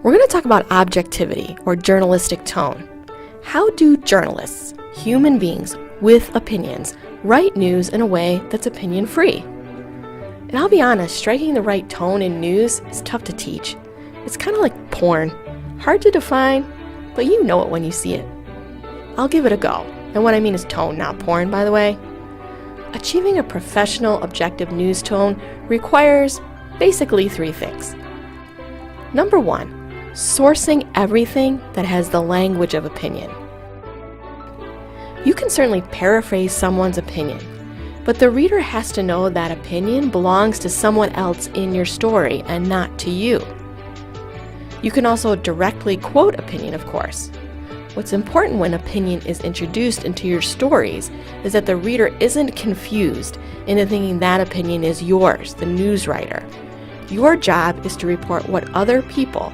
We're going to talk about objectivity, or journalistic tone. How do journalists, human beings with opinions, write news in a way that's opinion-free? And I'll be honest, striking the right tone in news is tough to teach. It's kind of like porn. Hard to define, but you know it when you see it. I'll give it a go. And what I mean is tone, not porn, by the way. Achieving a professional, objective news tone requires basically 3 things. Number 1, sourcing everything that has the language of opinion. You can certainly paraphrase someone's opinion, but the reader has to know that opinion belongs to someone else in your story and not to you. You can also directly quote opinion, of course. What's important when opinion is introduced into your stories is that the reader isn't confused into thinking that opinion is yours, the news writer. Your job is to report what other people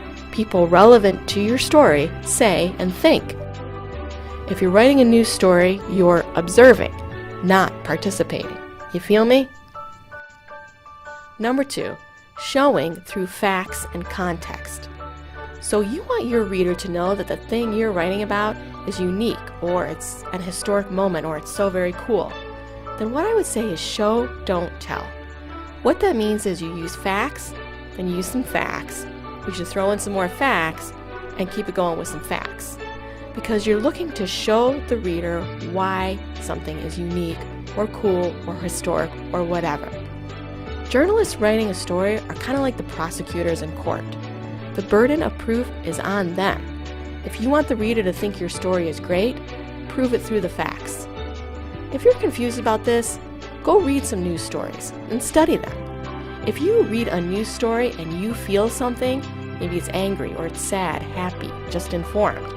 relevant to your story, say and think. If you're writing a news story, you're observing, not participating. You feel me? Number 2, showing through facts and context. So you want your reader to know that the thing you're writing about is unique, or it's an historic moment, or it's so very cool. Then what I would say is show, don't tell. What that means is you use facts, then use some facts. You should throw in some more facts and keep it going with some facts. Because you're looking to show the reader why something is unique, or cool, or historic, or whatever. Journalists writing a story are kind of like the prosecutors in court. The burden of proof is on them. If you want the reader to think your story is great, prove it through the facts. If you're confused about this, go read some news stories and study them. If you read a news story and you feel something, maybe it's angry or it's sad, happy, just informed,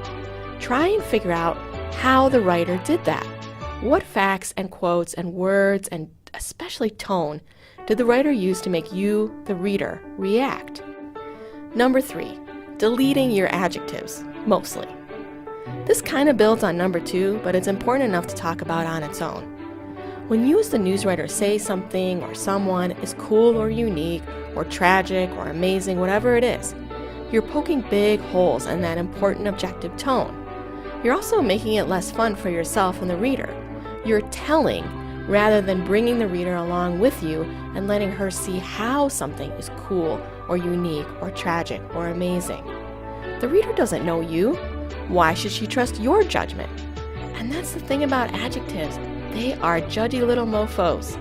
try and figure out how the writer did that. What facts and quotes and words and especially tone did the writer use to make you, the reader, react? Number 3, deleting your adjectives, mostly. This kind of builds on number 2, but it's important enough to talk about on its own. When you as the news writer say something or someone is cool or unique or tragic or amazing, whatever it is, you're poking big holes in that important objective tone. You're also making it less fun for yourself and the reader. You're telling rather than bringing the reader along with you and letting her see how something is cool or unique or tragic or amazing. The reader doesn't know you. Why should she trust your judgment? And that's the thing about adjectives. They are judgy little mofos.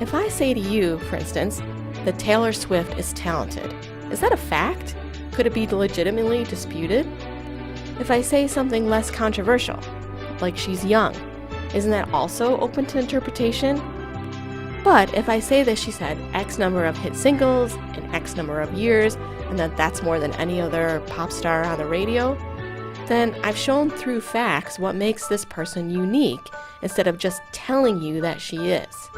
If I say to you, for instance, that Taylor Swift is talented, is that a fact? Could it be legitimately disputed? If I say something less controversial, like she's young, isn't that also open to interpretation? But if I say that she's had X number of hit singles in X number of years, and that that's more than any other pop star on the radio, then I've shown through facts what makes this person unique instead of just telling you that she is.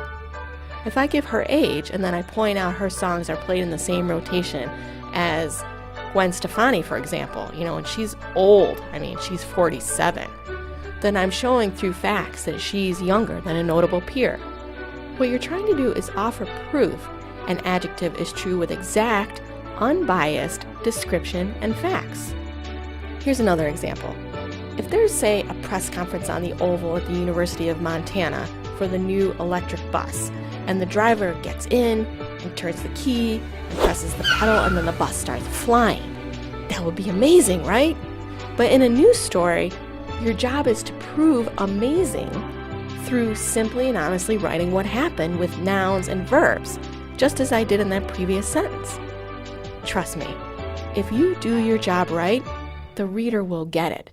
If I give her age and then I point out her songs are played in the same rotation as Gwen Stefani, for example, and she's old, she's 47, then I'm showing through facts that she's younger than a notable peer. What you're trying to do is offer proof an adjective is true with exact, unbiased description and facts. Here's another example. If there's, say, a press conference on the Oval at the University of Montana for the new electric bus, and the driver gets in and turns the key and presses the pedal and then the bus starts flying, that would be amazing, right? But in a news story, your job is to prove amazing through simply and honestly writing what happened with nouns and verbs, just as I did in that previous sentence. Trust me, if you do your job right, the reader will get it.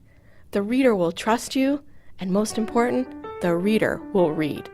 The reader will trust you, and most important, the reader will read.